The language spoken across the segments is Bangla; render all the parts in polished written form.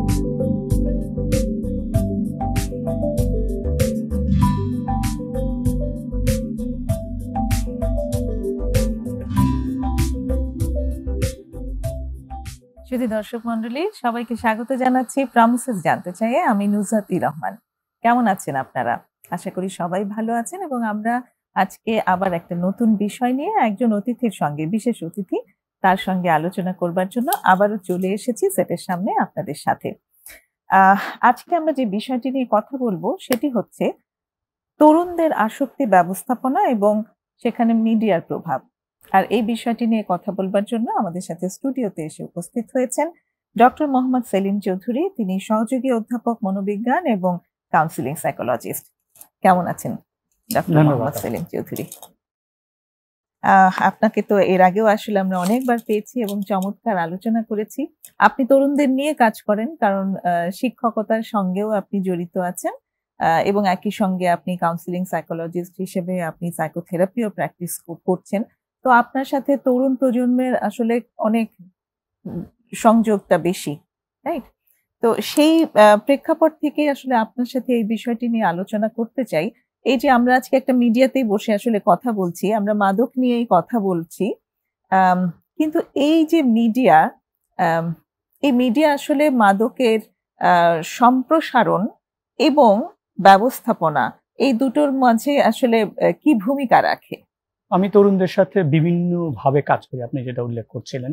শুধু দর্শক মন্ডলী সবাইকে স্বাগত জানাচ্ছি প্রমিসেস জানতে চাইয়ে। আমি নুসরাত রহমান। কেমন আছেন আপনারা? আশা করি সবাই ভালো আছেন এবং আমরা আজকে আবার একটা নতুন বিষয় নিয়ে একজন অতিথির সঙ্গে, বিশেষ অতিথি, তার সঙ্গে আলোচনা করবার জন্য আবারও চলে এসেছি সেটের সামনে আপনাদের সাথে। আজকে আমরা যে বিষয়টি নিয়ে কথা বলবো সেটি হচ্ছে তরুণদের আসক্তি ব্যবস্থাপনা এবং সেখানে মিডিয়ার প্রভাব। আর এই বিষয়টি নিয়ে কথা বলবার জন্য আমাদের সাথে স্টুডিওতে এসে উপস্থিত হয়েছেন ডক্টর মোহাম্মদ সেলিম চৌধুরী। তিনি সহযোগী অধ্যাপক মনোবিজ্ঞান এবং কাউন্সিলিং সাইকোলজিস্ট। কেমন আছেন ডক্টর মোহাম্মদ সেলিম চৌধুরী? আপনাকে তো এর আগেও আসলে আমরা অনেকবার পেয়েছি এবং চমৎকার আলোচনা করেছি। আপনি তরুণদের নিয়ে কাজ করেন, কারণ শিক্ষকতার সঙ্গেও আপনি জড়িত আছেন এবং একই সঙ্গে আপনি কাউন্সিলিং সাইকোলজিস্ট হিসেবে আপনি সাইকোথেরাপিও প্র্যাকটিস করছেন। তো আপনার সাথে তরুণ প্রজন্মের আসলে অনেক সংযোগটা বেশি, রাইট? তো সেই প্রেক্ষাপট থেকে আসলে আপনার সাথে এই বিষয়টি নিয়ে আলোচনা করতে চাই। এই যে আমরা আজকে একটা মিডিয়াতেই বসে আসলে কথা বলছি, আমরা মাদক নিয়েই কথা বলছি, কিন্তু এই যে মিডিয়া, এই মিডিয়া আসলে মাদকের সম্প্রসারণ এবং ব্যবস্থাপনা, এই দুটোর মাঝে আসলে কি ভূমিকা রাখে? আমি তরুণদের সাথে বিভিন্নভাবে কাজ করি, আপনি যেটা উল্লেখ করছিলেন।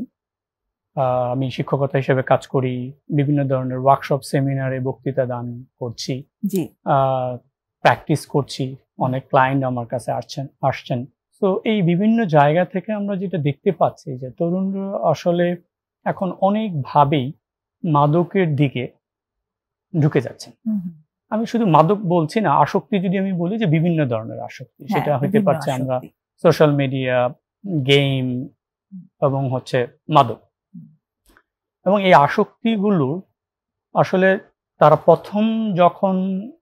আমি শিক্ষকতা হিসেবে কাজ করি, বিভিন্ন ধরনের ওয়ার্কশপ, সেমিনারে বক্তৃতা দান করছি, জি, প্র্যাকটিস করছি, অনেক ক্লায়েন্ট আমার কাছে আসছেন। তো এই বিভিন্ন জায়গা থেকে আমরা যেটা দেখতে পাচ্ছি যে তরুণরা আসলে এখন অনেকভাবেই মাদকের দিকে ঢুকে যাচ্ছেন। আমি শুধু মাদক বলছি না, আসক্তি যদি আমি বলি যে বিভিন্ন ধরনের আসক্তি, সেটা হইতে পারছে আমরা সোশ্যাল মিডিয়া, গেম এবং মাদক। এবং এই আসক্তিগুলো আসলে তারা প্রথম যখন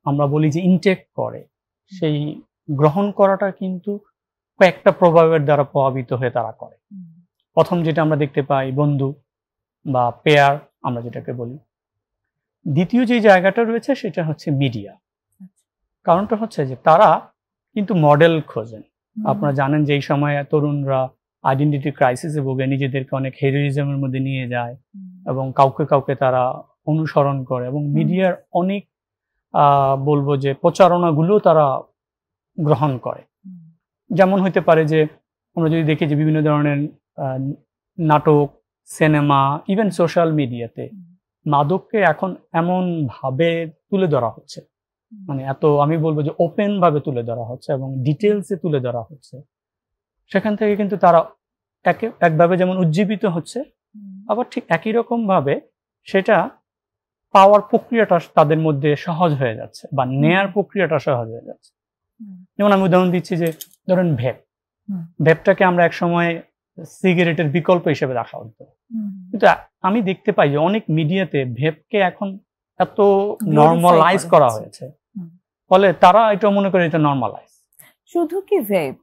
আমরা বলি যে ইনটেক করে, সেই গ্রহণ করাটা কিন্তু কয়েকটা প্রভাবের দ্বারা প্রভাবিত হয়ে তারা করে। প্রথম যেটা আমরা দেখতে পাই, বন্ধু বা পেয়ার আমরা যেটাকে বলি। দ্বিতীয় যে জায়গাটা রয়েছে সেটা হচ্ছে মিডিয়া। কারণটা হচ্ছে যে তারা কিন্তু মডেল খোঁজেন। আপনারা জানেন যে এই সময় তরুণরা আইডেন্টিটি ক্রাইসিসে ভোগে, নিজেদেরকে অনেক হেরোইজমের মধ্যে নিয়ে যায় এবং কাউকে কাউকে তারা অনুসরণ করে এবং মিডিয়ার অনেক বলবো যে প্রচারণাগুলো তারা গ্রহণ করে। যেমন হইতে পারে যে আমরা যদি দেখি যে বিভিন্ন ধরনের নাটক, সিনেমা, ইভেন সোশ্যাল মিডিয়াতে মাদককে এখন এমন ভাবে তুলে ধরা হচ্ছে, মানে এত আমি বলবো যে ওপেন ভাবে তুলে ধরা হচ্ছে এবং ডিটেলসে তুলে ধরা হচ্ছে। সেখান থেকে কিন্তু তারা একভাবে যেমন উজ্জীবিত হচ্ছে, আবার ঠিক একই রকম ভাবে সেটা পাওয়ার প্রক্রিয়াটা তাদের মধ্যে সহজ হয়ে যাচ্ছে বা নেয়ার প্রক্রিয়াটা সহজ হয়ে যাচ্ছে। যেমন আমি উদাহরণ দিচ্ছি যে ধরেন ভেপটাকে আমরা এক সময় সিগারেটের বিকল্প হিসেবে রাখা হতো, কিন্তু আমি দেখতে পাই যে অনেক মিডিয়াতে ভেপকে এখন এত নর্মালাইজ করা হয়েছে, ফলে তারা এটা মনে করে এটা নর্মালাইজ। শুধু কি ভেপ,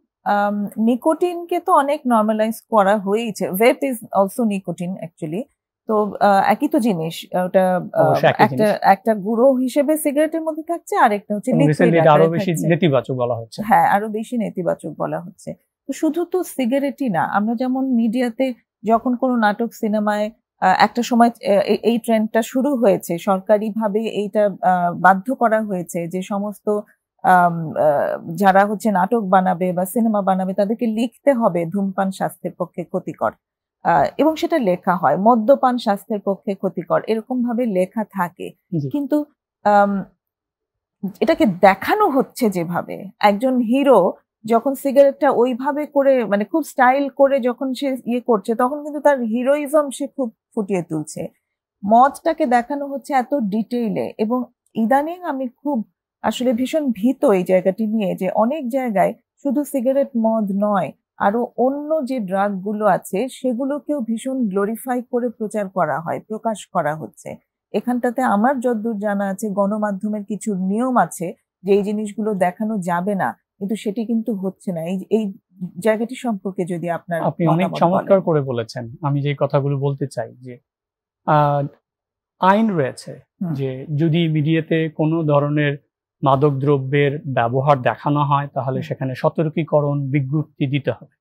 নিকোটিনকে তো অনেক নর্মালাইজ করা হয়েছে। ভেপ ইজ অলসো নিকোটিন অ্যাকচুয়ালি। তো একই তো জিনিস, ওটা একটা গুঁড়ো হিসেবে সিগারেটের মধ্যে থাকছে, আর একটা হচ্ছে লিকুইড, আরো বেশি নেতিবাচক বলা হচ্ছে। হ্যাঁ, আরো বেশি নেতিবাচক বলা হচ্ছে। তো শুধু তো সিগারেটই না, আমরা যেমন মিডিয়াতে যখন কোনো নাটক, সিনেমায় একটা সময় এই ট্রেন্ডটা শুরু হয়েছে, সরকারিভাবে এইটা বাধ্য করা হয়েছে যে সমস্ত যারা নাটক বানাবে বা সিনেমা বানাবে তাদেরকে লিখতে হবে ধূমপান স্বাস্থ্যের পক্ষে ক্ষতিকর, এবং সেটা লেখা হয় মদ্যপান স্বাস্থ্যের পক্ষে ক্ষতিকর, এরকম ভাবে লেখা থাকে। কিন্তু এটাকে দেখানো হচ্ছে যেভাবে, একজন হিরো যখন সিগারেটটা ওইভাবে করে, মানে খুব স্টাইল করে যখন সে করছে, তখন কিন্তু তার হিরোইজম সে খুব ফুটিয়ে তুলছে। মদটাকে দেখানো হচ্ছে এত ডিটেইলে, এবং ইদানিং আমি খুব আসলে ভীষণ ভীত এই জায়গাটি নিয়ে যে অনেক জায়গায় শুধু সিগারেট, মদ নয়, আরো অন্য যে ড্রাগ গুলো আছে সেগুলোকেও ভীষণ গ্লোরিফাই করে প্রচার করা হয়, প্রকাশ করা হচ্ছে। এখানটাতে আমার যতদূর জানা আছে গণমাধ্যমের কিছু নিয়ম আছে যে এই জিনিসগুলো দেখানো যাবে না, কিন্তু সেটি কিন্তু হচ্ছে না। এই জায়গাটি সম্পর্কে যদি আপনি অনেক চমৎকার করে বলেছেন। আমি যে কথাগুলো বলতে চাই যে আইন রয়েছে যে যদি মিডিয়াতে কোনো ধরনের মাদক দ্রব্যের ব্যবহার দেখানো হয় তাহলে সেখানে সতর্কীকরণ বিজ্ঞপ্তি দিতে হবে।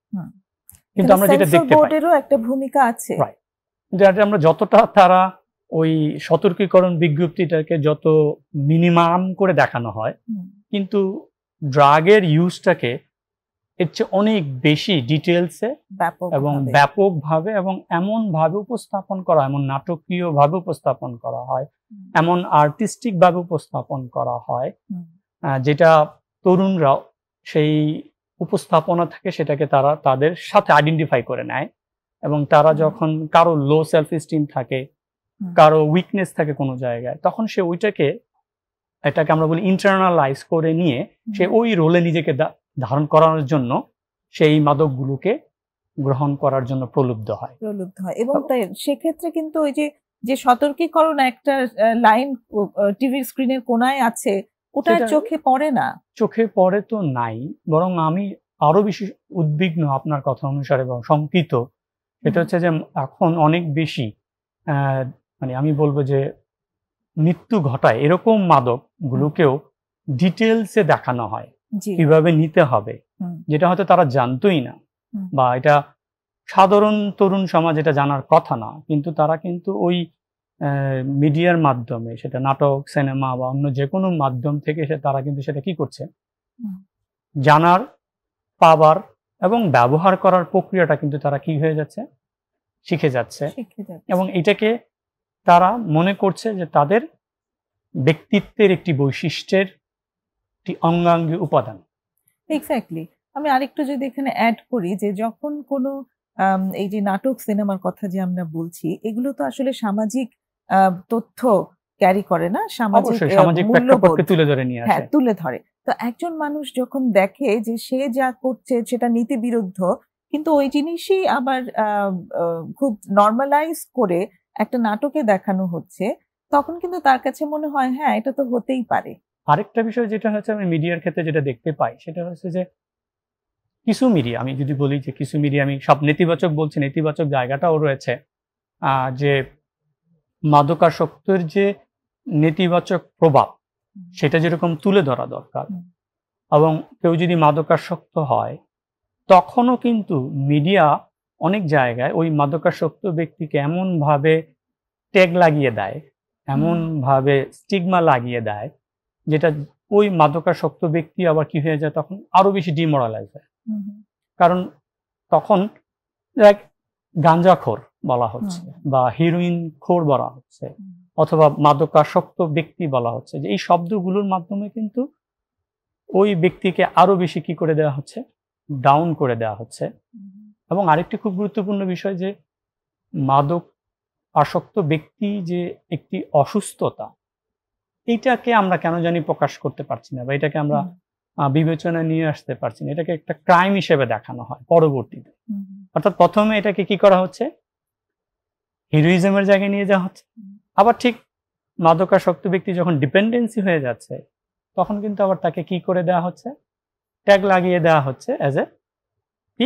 কিন্তু আমরা যেটা দেখতে পাই বোর্ডেরও একটা ভূমিকা আছে, যাতে আমরা যতটা তারা ওই সতর্কীকরণ বিজ্ঞপ্তিটাকে যত মিনিমাম করে দেখানো হয়, কিন্তু ড্রাগের ইউজটাকে এর চেয়ে অনেক বেশি ডিটেলসে এবং ব্যাপকভাবে এবং এমন ভাবে উপস্থাপন করা, এমন নাটকীয় ভাবে উপস্থাপন করা হয়, এমন আর্টিস্টিক ভাবে উপস্থাপন করা হয়, যেটা তরুণরা সেই উপস্থাপনা থেকে সেটাকে তারা তাদের সাথে আইডেন্টিফাই করে নেয়। এবং তারা যখন কারো লো সেলফ এস্টিম থাকে, কারো উইকনেস থাকে কোনো জায়গায়, তখন সে এটাকে আমরা বলি ইন্টারনালাইজ করে নিয়ে সে ওই রোলে নিজেকে ধারণ করানোর জন্য সেই মাদকগুলোকে গ্রহণ করার জন্য প্রলুব্ধ হয়। এবং তাই সেক্ষেত্রে কিন্তু ওই যে সতর্কীকরণ একটা লাইন টিভির স্ক্রিনের কোনায় আছে, ওটা চোখে পড়ে না। চোখে পড়ে তো নাই, বরং আমি আরো বেশি উদ্বিগ্ন আপনার কথা অনুসারে এবং শঙ্কিত। এটা হচ্ছে যে এখন অনেক বেশি মানে আমি বলবো যে মৃত্যু ঘটায় এরকম মাদক গুলোকেও ডিটেলসে দেখানো হয় কিভাবে নিতে হবে, যেটা হয়তো তারা জানতোই না, বা এটা সাধারণ তরুণ সমাজ এটা জানার কথা না, কিন্তু তারা কিন্তু ওই মিডিয়ার মাধ্যমে, সেটা নাটক, সিনেমা বা অন্য যে কোনো মাধ্যম থেকে তারা কিন্তু সেটা কি করছে, জানার, পাবার এবং ব্যবহার করার প্রক্রিয়াটা কিন্তু তারা কি হয়ে যাচ্ছে, শিখে যাচ্ছে। এবং এটাকে তারা মনে করছে যে তাদের ব্যক্তিত্বের একটি বৈশিষ্ট্যের একটি অঙ্গাঙ্গী উপাদান। এক্স্যাক্টলি। আমি আরেকটু যদি এখানে অ্যাড করি যে যখন কোনো এই যে নাটক, সিনেমার কথা যে আমরা বলছি, এগুলো তো আসলে সামাজিক তথ্য ক্যারি করে না, সামাজিক প্রেক্ষাপটকে তুলে ধরে নিয়ে আসে। হ্যাঁ, তুলে ধরে। তো একজন মানুষ যখন দেখে যে সে যা করছে সেটা নীতি বিরুদ্ধ, কিন্তু ওই জিনিসই আবার খুব নর্মালাইজ করে একটা নাটকে দেখানো হচ্ছে, তখন কিন্তু তার কাছে মনে হয় হ্যাঁ, এটা তো হতেই পারে। আরেকটা বিষয় যেটা হচ্ছে আমি মিডিয়ার ক্ষেত্রে যেটা দেখতে পাই, সেটা হচ্ছে যে কিছু মিডিয়া, আমি যদি বলি যে কিছু মিডিয়া, আমি সব নেতিবাচক বলছি, নেতিবাচক জায়গাটাও রয়েছে, যে মাদকাসক্তের যে নেতিবাচক প্রভাব সেটা যেরকম তুলে ধরা দরকার, এবং কেউ যদি মাদকাসক্ত হয় তখনও কিন্তু মিডিয়া অনেক জায়গায় ওই মাদকাসক্ত ব্যক্তিকে এমন ভাবে ট্যাগ লাগিয়ে দেয়, এমন ভাবে স্টিগমা লাগিয়ে দেয়, যেটা ওই মাদকাসক্ত ব্যক্তি আবার কি হয়ে যায়, তখন আরো বেশি ডিমোরালাইজ হয়। কারণ তখন গাঞ্জাখোর বলা হচ্ছে বা হিরোইন খোর বলা হচ্ছে অথবা মাদকাসক্ত ব্যক্তি বলা হচ্ছে, যে এই শব্দগুলোর মাধ্যমে কিন্তু ওই ব্যক্তিকে আরো বেশি কি করে দেওয়া হচ্ছে, ডাউন করে দেওয়া হচ্ছে। এবং আরেকটি খুব গুরুত্বপূর্ণ বিষয়, যে মাদক আসক্ত ব্যক্তি যে একটি অসুস্থতা, এইটাকে আমরা কেন জানি প্রকাশ করতে পারছি না, বা এটাকে আমরা বিবেচনায় নিয়ে আসতে পারছি না। এটাকে একটা ক্রাইম হিসেবে দেখানো হয় পরবর্তীতে। অর্থাৎ প্রথমে এটাকে কি করা হচ্ছে, হিরোইজমের জায়গায় নিয়ে যাওয়া হচ্ছে। আবার ঠিক মাদকাসক্ত ব্যক্তি যখন ডিপেন্ডেন্সি হয়ে যাচ্ছে, তখন কিন্তু আবার তাকে কি করে দেওয়া হচ্ছে, ট্যাগ লাগিয়ে দেওয়া হচ্ছে অ্যাজ এ কি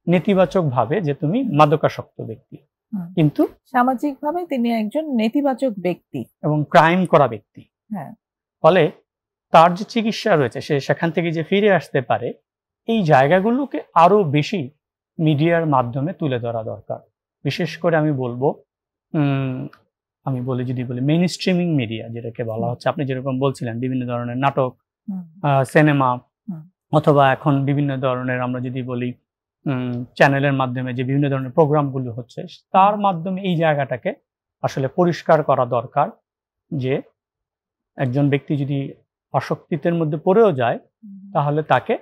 নেতিবাচক ভাবে, যে তুমি মাদকাসক্ত ব্যক্তি, কিন্তু সামাজিকভাবে তিনি একজন নেতিবাচক ব্যক্তি এবং ক্রাইম করা ব্যক্তি। ফলে তার যে চিকিৎসা রয়েছে, সে সেখান থেকে যে ফিরে আসতে পারে, এই জায়গাগুলোকে আরো বেশি মিডিয়ার মাধ্যমে তুলে ধরা দরকার। বিশেষ করে আমি বলবো, যদি বলি মেইন স্ট্রিমিং মিডিয়া যেটাকে বলা হচ্ছে, আপনি যেরকম বলছিলেন বিভিন্ন ধরনের নাটক, সিনেমা, অথবা এখন বিভিন্ন ধরনের আমরা যদি বলি চ্যানেলের মাধ্যমে যে বিভিন্ন ধরনের প্রোগ্রামগুলো হচ্ছে, তার মাধ্যমে এই জায়গাটাকে আসলে পরিষ্কার করা দরকার, যে একজন ব্যক্তি যদি আসক্তিতের মধ্যে পড়েও যায়, তাহলে তাকে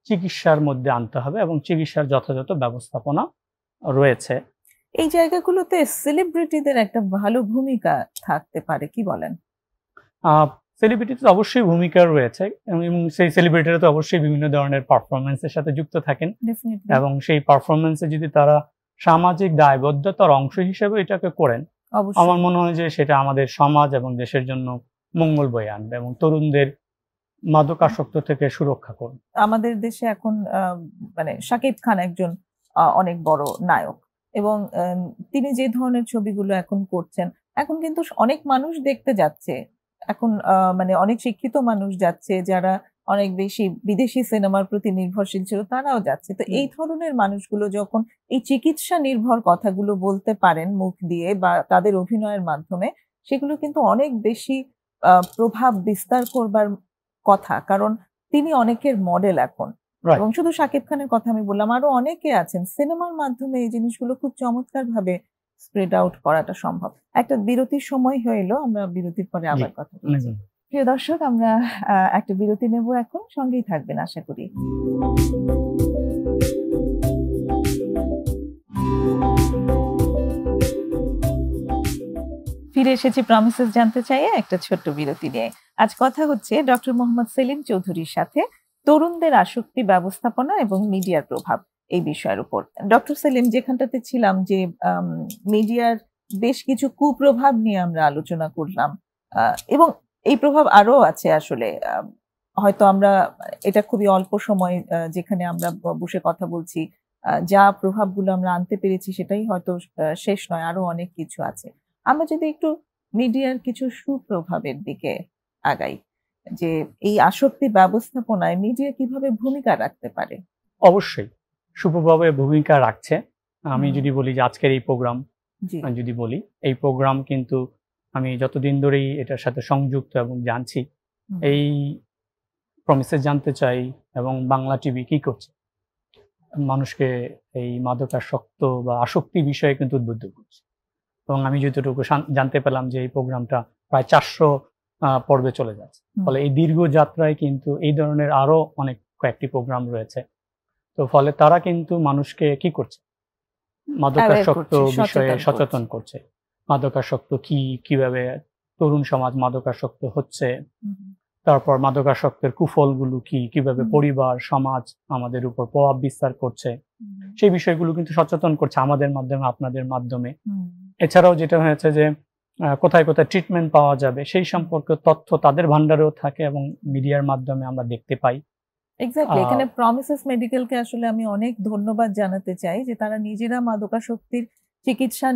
চিকিৎসার মধ্যে আনতে হবে এবং চিকিৎসার যথাযথ ব্যবস্থাপনা রয়েছে। এই জায়গাগুলোতে সেলিব্রিটিদের একটা ভালো ভূমিকা থাকতে পারে, কি বলেন? সেলিব্রিটিদের অবশ্যই ভূমিকা রয়েছে, এবং সেই সেলিব্রিটিরা তো অবশ্যই বিভিন্ন ধরনের পারফরমেন্সের সাথে যুক্ত থাকেন, এবং সেই পারফরমেন্সে যদি তারা সামাজিক দায়বদ্ধতার অংশ হিসেবে এটাকে করেন, আমার মনে হয় যে সেটা আমাদের সমাজ এবং দেশের জন্য মঙ্গল বয়ে আনবে এবং তরুণদের মাদকাসক্ত থেকে সুরক্ষা করবে। আমাদের দেশে এখন মানে শাকিব খান একজন অনেক বড় নায়ক, এবং তিনি যে ধরনের ছবিগুলো এখন করছেন, এখন কিন্তু অনেক মানুষ দেখতে যাচ্ছে। এখন মানে অনেক শিক্ষিত মানুষ যাচ্ছে, যারা অনেক বেশি বিদেশি সিনেমার প্রতি নির্ভরশীল ছিল তারাও যাচ্ছে। তো এই ধরনের মানুষগুলো যখন এই চিকিৎসা নির্ভর কথাগুলো বলতে পারেন মুখ দিয়ে বা তাদের অভিনয়ের মাধ্যমে, সেগুলো কিন্তু অনেক বেশি প্রভাব বিস্তার করবার কথা। কারণ তিনি অনেকের মডেল এখন। রাইট। এবং শুধু শাকিব খানের কথা আমি বললাম, আরো অনেকে আছেন। সিনেমার মাধ্যমে এই জিনিসগুলো খুব চমৎকারভাবে স্প্রেড আউট করাটা সম্ভব। একটা বিরতির সময় হয়ে এলো, আমরা বিরতির পরে জি, আবার কথা বলছি। অনেক ধন্যবাদ। প্রিয় দর্শক, আমরা একটা বিরতি নেব এখন। সঙ্গেই থাকবেন আশা করি। ফিরে এসেছি প্রমিসেস জানতে চাইয়ে একটা ছোট্ট বিরতি নিয়ে। আজ কথা হচ্ছে ডক্টর মোহাম্মদ সেলিম চৌধুরীর সাথে তরুণদের আসক্তি ব্যবস্থাপনা এবং মিডিয়ার প্রভাব এই বিষয়ের উপর। ডক্টর সেলিম, যেখানটাতে ছিলাম যে মিডিয়ার বেশ কিছু কুপ্রভাব নিয়ে আমরা আলোচনা করলাম, এবং এই প্রভাব আরো আছে আসলে। হয়তো আমরা এটা খুবই অল্প সময় যেখানে আমরা বসে কথা বলছি, যা প্রভাবগুলো আমরা আনতে পেরেছি সেটাই হয়তো শেষ নয়, আরো অনেক কিছু আছে। আমরা যদি একটু মিডিয়ার কিছু সুপ্রভাবের দিকে আগাই, যে এই আসক্তি ব্যবস্থাপনায় মিডিয়া কিভাবে ভূমিকা রাখতে পারে। অবশ্যই সুপ্রভাবে ভূমিকা রাখছে। আমি যদি বলি যে আজকের এই প্রোগ্রাম জি, যদি বলি, এই প্রোগ্রাম কিন্তু আমি যতদিন ধরেই এটার সাথে সংযুক্ত এবং জানছি, এই প্রমিসে জানতে চাই এবং বাংলা টিভি কি করছে মানুষকে এই মাদকাসক্ত বা আসক্তি বিষয়ে কিন্তু উদ্বুদ্ধ করছে। এবং আমি যতটুকু জানতে পেলাম যে এই প্রোগ্রামটা প্রায় 400 পর্বে চলে যাচ্ছে। ফলে এই দীর্ঘ যাত্রায় কিন্তু এই ধরনের আরো অনেক কয়েকটি প্রোগ্রাম রয়েছে। তো ফলে তারা কিন্তু মানুষকে কি করছে, মাদকাসক্ত বিষয়ে সচেতন করছে। মাদকাসক্ত কি, কিভাবে তরুণ সমাজ মাদকাসক্ত হচ্ছে, তারপর মাদকাসক্তের কুফলগুলো কি, কিভাবে পরিবার সমাজ আমাদের উপর প্রভাব বিস্তার করছে, সেই বিষয়গুলো কিন্তু সচেতন করছে আমাদের মাধ্যমে, আপনাদের মাধ্যমে। এছাড়াও যেটা হয়েছে যে কোথায় কোথায় ট্রিটমেন্ট পাওয়া যাবে সেই সম্পর্কে তথ্য তাদের ভান্ডারেও থাকে এবং মিডিয়ার মাধ্যমে আমরা দেখতে পাই। এক্স্যাক্টলি, এখানে প্রমিসেস মেডিকেলকে আসলে আমি অনেক ধন্যবাদ জানাতে চাই যে তারা নিজেরা মাদকাসক্তির চিকিৎসা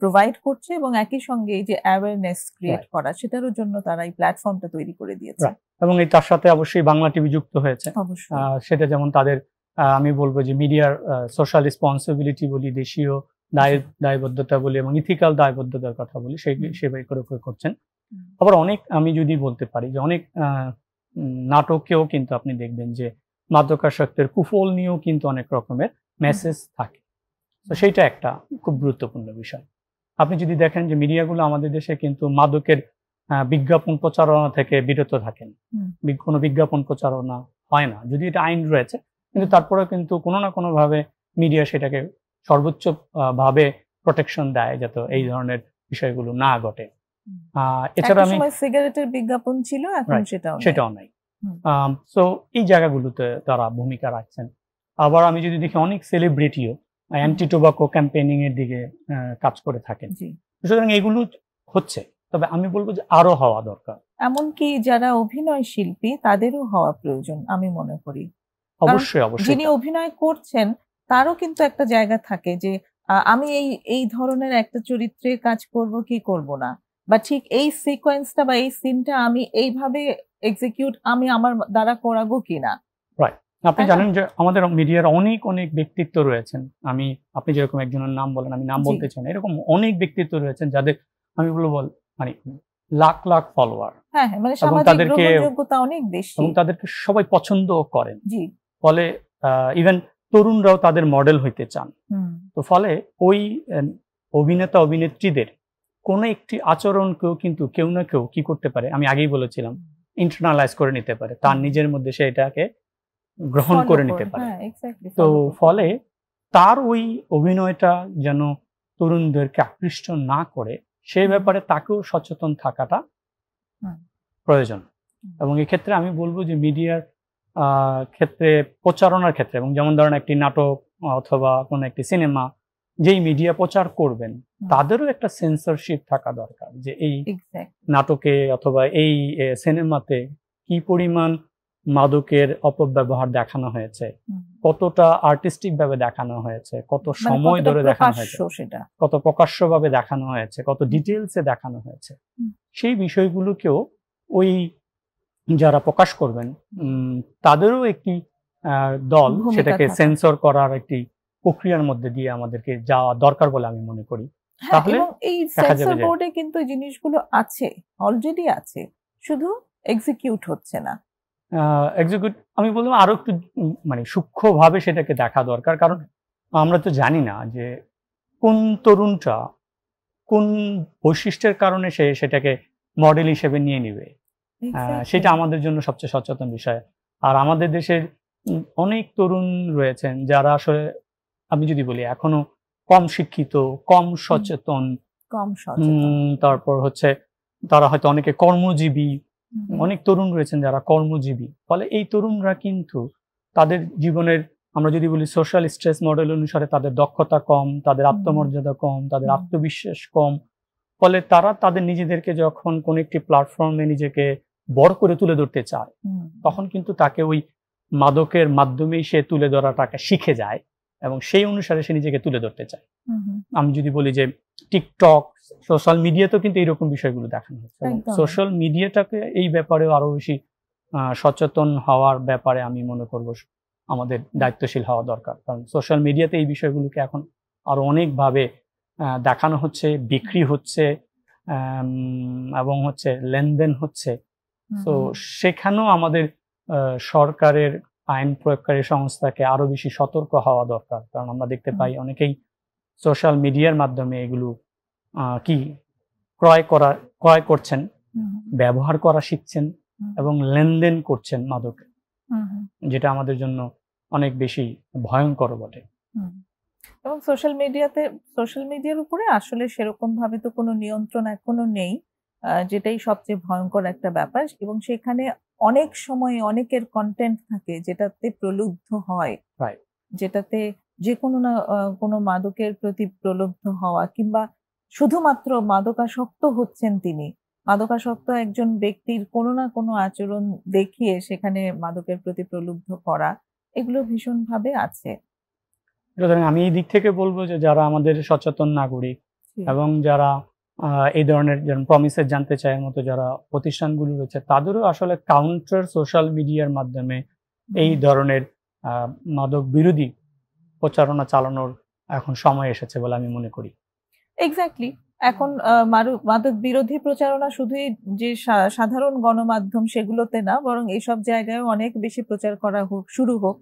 প্রোভাইড করছে এবং একই সঙ্গে এই যে অ্যাওয়ারনেস ক্রিয়েট করা, সেটারও জন্য তারা এই প্ল্যাটফর্মটা তৈরি করে দিয়েছে। এবং এই তার সাথে অবশ্যই বাংলা টিভি যুক্ত হয়েছে। অবশ্যই সেটা যেমন তাদের আমি বলবো যে মিডিয়ার সোশ্যাল রেসপন্সিবিলিটি বলি, দেশীয় দায়বদ্ধতা বলি এবং ইথিক্যাল দায়বদ্ধতার কথা বলি, সেভাবে করে করছেন। আবার অনেক আমি যদি বলতে পারি যে অনেক নাটকেও কিন্তু আপনি দেখবেন যে মাদকাসক্তের কুফল নিয়েও কিন্তু অনেক রকমের মেসেজ থাকে। তো সেইটা একটা খুব গুরুত্বপূর্ণ বিষয়। আপনি যদি দেখেন যে মিডিয়াগুলো আমাদের দেশে কিন্তু মাদকের বিজ্ঞাপন প্রচারণা থেকে বিরত থাকেন। কোনো বিজ্ঞাপন প্রচারণা হয় না, যদি এটা আইন রয়েছে, কিন্তু তারপরেও কিন্তু কোনো না কোনো ভাবে মিডিয়া সেটাকে সর্বোচ্চ ভাবে প্রোটেকশন দেয় যাতে এই ধরনের বিষয়গুলো না ঘটে। এছাড়া আমি সিগারেটের বিজ্ঞাপন ছিল, এখন সেটাও নাই। সো এই জায়গাগুলোতে তারা ভূমিকা রাখছেন। আবার আমি যদি দেখি অনেক সেলিব্রিটিও অ্যান্টি টোবাকো ক্যাম্পেইনিং এর দিকে কাজ করে থাকেন। সুতরাং এগুলো হচ্ছে, তবে আমি বলবো যে আরো হওয়া দরকার। এমনকি যারা অভিনয় শিল্পী তাদেরও হওয়া প্রয়োজন আমি মনে করি। অবশ্যই অবশ্যই যিনি অভিনয় করছেন তারও কিন্তু একটা জায়গা থাকে যে আমি এই ধরনের একটা চরিত্রে কাজ করব কি করব না, বা ঠিক এই সিকোয়েন্সটা বা এই সিনটা আমি এইভাবে এক্সিকিউট আমি আমার দ্বারা করাবো কিনা। রাইট। আপনি জানেন যে আমাদের মিডিয়ার অনেক অনেক ব্যক্তিত্ব রয়েছেন। আপনি যেরকম একজনের নাম বলেন, আমি নাম বলতে চাই না, এরকম অনেক ব্যক্তিত্ব রয়েছেন যাদের আমি বলবো মানে লাখ লাখ ফলোয়ার। হ্যাঁ, মানে সামাজিক গ্রহণযোগ্যতা অনেক বেশি এবং তাদেরকে সবাই পছন্দও করেন। জি। ফলে ইভেন তরুণরাও তাদের মডেল হইতে চান। তো ফলে ওই অভিনেতা অভিনেত্রীদের কোন একটি আচরণকেও কিন্তু কেউ না কেউ কি করতে পারে, আমি আগেই বলেছিলাম, ইন্টারনালাইজ করে নিতে পারে, তার নিজের মধ্যে সে এটাকে গ্রহণ করে নিতে পারে। তো ফলে তার ওই অভিনয়টা যেন তরুণদেরকে আকৃষ্ট না করে সেই ব্যাপারে তাকেও সচেতন থাকাটা প্রয়োজন। এবং এই ক্ষেত্রে আমি বলবো যে মিডিয়ার ক্ষেত্রে, প্রচারণার ক্ষেত্রে, এবং যেমন ধরেন একটি নাটক অথবা কোন একটি সিনেমা যেই মিডিয়া প্রচার করবেন তাদেরও একটা সেন্সরশিপ থাকা দরকার, যে এই নাটকে অথবা এই সিনেমাতে কি পরিমাণ মাদকের অপব্যবহার দেখানো হয়েছে, কতটা আর্টিস্টিক ভাবে দেখানো হয়েছে, কত মানে সময় কতটা ধরে দেখানো হয়েছে, প্রকাশ্য সেটা। কত প্রকাশ্যভাবে দেখানো হয়েছে, কত ডিটেলসে দেখানো হয়েছে, সেই বিষয়গুলোকেও ওই যারা প্রকাশ করবেন তাদেরও একটি দল ভূমিকা সেটাকে থাকা। সেন্সর করার একটি প্রক্রিয়ার মধ্যে দিয়ে আমাদেরকে যাওয়া দরকার বলে আমি মনে করি। হ্যাঁ, তাহলে এবং এই দেখা যাবে সেন্সর যে বোর্ডে কিন্তু এই জিনিসগুলো আছে, অলরেডি আছে, শুধু এক্সিকিউট হচ্ছে না। এক্সিকিউট আমি বলবো আরো একটু মানে সূক্ষ্মভাবে সেটাকে দেখা দরকার, কারণ আমরা তো জানি না যে কোন তরুণটা কোন বৈশিষ্ট্যের কারণে সে সেটাকে মডেল হিসেবে নিয়ে নিবে। সেটা আমাদের জন্য সবচেয়ে সচেতন বিষয়। আর আমাদের দেশের অনেক তরুণ রয়েছেন যারা আসলে, আমি যদি বলি, এখনো কম শিক্ষিত, কম সচেতন, তারপর হচ্ছে তারা হয়তো অনেকে কর্মজীবী, অনেক তরুণ রয়েছেন যারা কর্মজীবী। ফলে এই তরুণরা কিন্তু তাদের জীবনের, আমরা যদি বলি সোশ্যাল স্ট্রেস মডেল অনুসারে তাদের দক্ষতা কম, তাদের আত্মমর্যাদা কম, তাদের আত্মবিশ্বাস কম। ফলে তারা তাদের নিজেদেরকে যখন কোন একটি প্ল্যাটফর্মে নিজেকে বড় করে তুলে ধরতে চায়, তখন কিন্তু তাকে ওই মাদকের মাধ্যমেই সে তুলে ধরাটাকে শিখে যায় এবং সেই অনুসারে সে নিজেকে তুলে ধরতে চায়। আমি যদি বলি যে টিকটক, সোশ্যাল মিডিয়াতেও কিন্তু এইরকম বিষয়গুলো দেখানো হচ্ছে। সোশ্যাল মিডিয়াটাকে এই ব্যাপারে আরো বেশি সচেতন হওয়ার ব্যাপারে আমি মনে করব আমাদের দায়িত্বশীল হওয়া দরকার, কারণ সোশ্যাল মিডিয়াতে এই বিষয়গুলোকে এখন আরো অনেকভাবে দেখানো হচ্ছে, বিক্রি হচ্ছে এবং হচ্ছে লেনদেন হচ্ছে। তো সেখানেও আমাদের সরকারের আইন প্রয়োগকারী সংস্থাকে আরো বেশি সতর্ক হওয়া দরকার, কারণ আমরা দেখতে পাই অনেকেই সোশ্যাল মিডিয়ার মাধ্যমে এগুলো কি ক্রয় করছেন, ব্যবহার করা শিখছেন এবং লেনদেন করছেন মাদকে, যেটা আমাদের জন্য অনেক বেশি ভয়ঙ্কর বটে। এবং সোশ্যাল মিডিয়ার উপরে আসলে সেরকম ভাবে তো কোনো নিয়ন্ত্রণ এখনো নেই, যেটাই সবচেয়ে ভয়ঙ্কর একটা ব্যাপার। এবং সেখানে অনেক সময় অনেকের কন্টেন্ট থাকে যেটাতে প্রলুব্ধ হয়, যেটাতে যে কোনো না কোনো মাদকের প্রতি প্রলুব্ধ হওয়া, কিংবা শুধুমাত্র মাদকাসক্ত হচ্ছেন তিনি, মাদকাসক্ত একজন ব্যক্তির কোনো না কোনো আচরণ দেখিয়ে সেখানে মাদকের প্রতি প্রলুব্ধ করা, এগুলো ভীষণভাবে আছে। আমি এই দিক থেকে বলবো যে যারা আমাদের সচেতন নাগরিক এবং যারা এই ধরনের যেমন প্রমিসের জানতে চায়ের মতো যারা প্রতিষ্ঠানগুলো রয়েছে, তাদেরও আসলে কাউন্টার সোশ্যাল মিডিয়ার মাধ্যমে এই ধরনের মাদক বিরোধী প্রচারণা চালানোর এখন সময় এসেছে বলে আমি মনে করি। এক্স্যাক্টলি। এখন মাদক বিরোধী প্রচারণা শুধুই যে সাধারণ গণমাধ্যম সেগুলোতে না, বরং এইসব জায়গায় অনেক বেশি প্রচার করা শুরু হোক,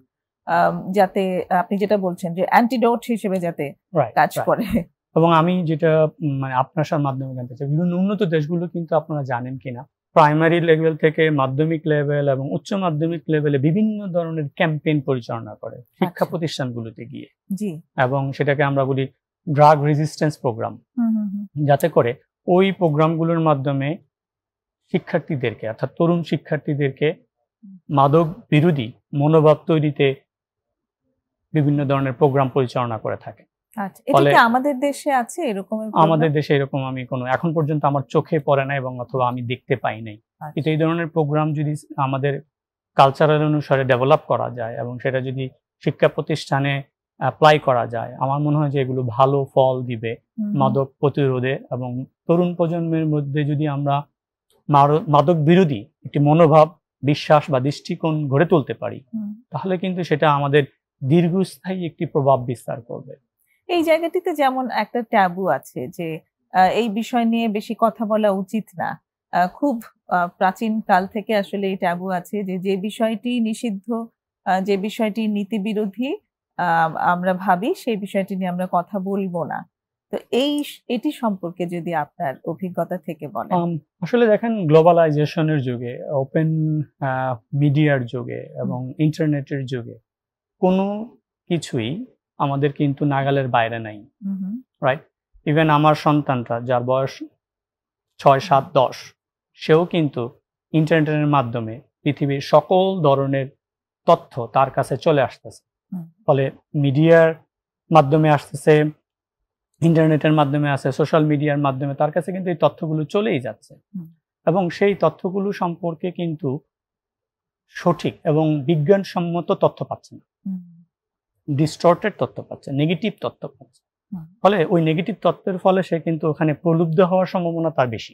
যাতে আপনি যেটা বলছেন যে অ্যান্টিডোট হিসেবে যাতে কাজ করে। এবং আমি যেটা মানে আপনার মাধ্যমে জানতে চাই, বিভিন্ন উন্নত দেশগুলো কিন্তু আপনারা জানেন কিনা, প্রাইমারি লেভেল থেকে মাধ্যমিক লেভেল এবং উচ্চ মাধ্যমিক লেভেলে বিভিন্ন ধরনের ক্যাম্পেইন পরিচালনা করে শিক্ষা প্রতিষ্ঠানগুলোতে গিয়ে, এবং সেটাকে আমরা বলি ড্রাগ রেজিস্ট্যান্স প্রোগ্রাম, যাতে করে ওই প্রোগ্রামগুলোর মাধ্যমে শিক্ষার্থীদেরকে, অর্থাৎ তরুণ শিক্ষার্থীদেরকে মাদক বিরোধী মনোভাব তৈরিতে বিভিন্ন ধরনের প্রোগ্রাম পরিচালনা করে থাকে। আমাদের দেশে আছে এরকম? আমাদের দেশে এরকম আমি এখন পর্যন্ত আমার চোখে পড়ে না এবং অথবা আমি দেখতে পাই নাই। কিন্তু এই ধরনের প্রোগ্রাম যদি আমাদের কালচারাল অনুসারে ডেভেলপ করা যায় এবং সেটা যদি শিক্ষা প্রতিষ্ঠানে অ্যাপ্লাই করা যায়, আমার মনে হয় যে এগুলো ভালো ফল দিবে মাদক প্রতিরোধে। এবং তরুণ প্রজন্মের মধ্যে যদি আমরা মাদক বিরোধী একটি মনোভাব, বিশ্বাস বা দৃষ্টিকোণ গড়ে তুলতে পারি, তাহলে কিন্তু সেটা আমাদের দীর্ঘস্থায়ী একটি প্রভাব বিস্তার করবে। এই জায়গাটিতে যেমন একটা ট্যাবু আছে যে এই বিষয় নিয়ে বেশি কথা বলা উচিত না, খুব প্রাচীন কাল থেকে আসলে এই ট্যাবু আছে যে বিষয়টি নিষিদ্ধ, যে বিষয়টি নীতি বিরোধী আমরা ভাবি, সেই বিষয়টি নিয়ে আমরা কথা বলবো না। তো এটি সম্পর্কে যদি আপনার অভিজ্ঞতা থেকে বলেন। আসলে দেখেন, গ্লোবালাইজেশনের যুগে, ওপেন মিডিয়ার যুগে এবং ইন্টারনেটের যুগে কোনো কিছুই আমাদের কিন্তু নাগালের বাইরে নাই, রাইট? ইভেন আমার সন্তানটা যার বয়স 6, 7, 10, সেও কিন্তু ইন্টারনেটের মাধ্যমে পৃথিবীর সকল ধরনের তথ্য তার কাছে চলে আসতেছে। ফলে মিডিয়ার মাধ্যমে আসতেছে, ইন্টারনেটের মাধ্যমে আছে, সোশ্যাল মিডিয়ার মাধ্যমে তার কাছে কিন্তু এই তথ্যগুলো চলেই যাচ্ছে। এবং সেই তথ্যগুলো সম্পর্কে কিন্তু সঠিক এবং বিজ্ঞানসম্মত তথ্য পাচ্ছে না, ডিস্টর্টেড তথ্য পাচ্ছে, নেগেটিভ তথ্য পাচ্ছে। ফলে ওই নেগেটিভ তথ্যের ফলে সে কিন্তু ওখানে প্রলুব্ধ হওয়ার সম্ভাবনা তার বেশি।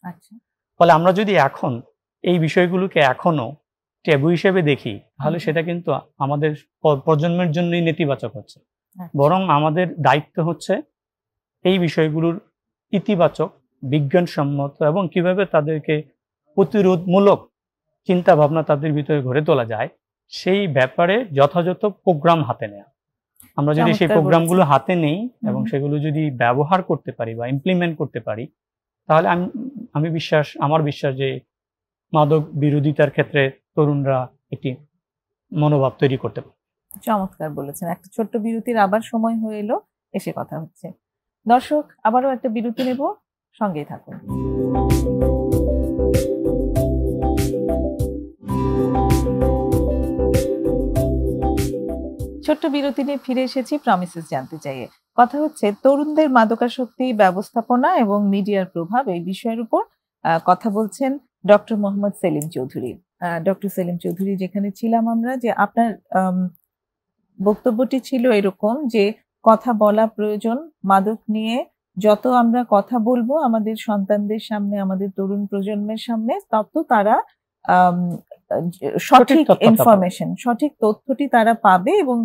আচ্ছা, ফলে আমরা যদি এখন এই বিষয়গুলোকে এখনো ট্যাবু হিসেবে দেখি, তাহলে সেটা কিন্তু আমাদের প্রজন্মের জন্যই নেতিবাচক হচ্ছে। বরং আমাদের দায়িত্ব হচ্ছে এই বিষয়গুলোর ইতিবাচক, বিজ্ঞানসম্মত এবং কিভাবে তাদেরকে প্রতিরোধমূলক চিন্তা ভাবনা তাদের ভিতরে গড়ে তোলা যায় সেই ব্যাপারে যথাযথ প্রোগ্রাম হাতে নেওয়া। আমরা যদি সেই প্রোগ্রামগুলো হাতে নেই এবং সেগুলো যদি ব্যবহার করতে পারি বা ইমপ্লিমেন্ট করতে পারি, তাহলে আমার বিশ্বাস যে মাদক বিরোধিতার ক্ষেত্রে তরুণরা একটি মনোভাব তৈরি করতে পারে। চমৎকার বলেছেন। একটা ছোট্ট বিরতির আবার সময় হয়ে এলো, এসে কথা হচ্ছে। দর্শক, আবারও একটা বিরতি নেব, সঙ্গেই থাকুন। ছোট্ট বিরতি নিয়ে ফিরে এসেছি প্রমিসেস জানতে চাইয়ে। কথা হচ্ছে তরুণদের মাদকাসক্তি ব্যবস্থাপনা এবং মিডিয়ার প্রভাব, এই বিষয়ের উপর কথা বলছেন ডক্টর মোহাম্মদ সেলিম চৌধুরী। ডক্টর সেলিম চৌধুরী, যেখানে ছিলাম আমরা, যে আপনার বক্তব্যটি ছিল এরকম যে কথা বলা প্রয়োজন, মাদক নিয়ে যত আমরা কথা বলবো আমাদের সন্তানদের সামনে, আমাদের তরুণ প্রজন্মের সামনে, তত তারা সঠিক ইনফরমেশন, সঠিক তথ্যটি তারা পাবে এবং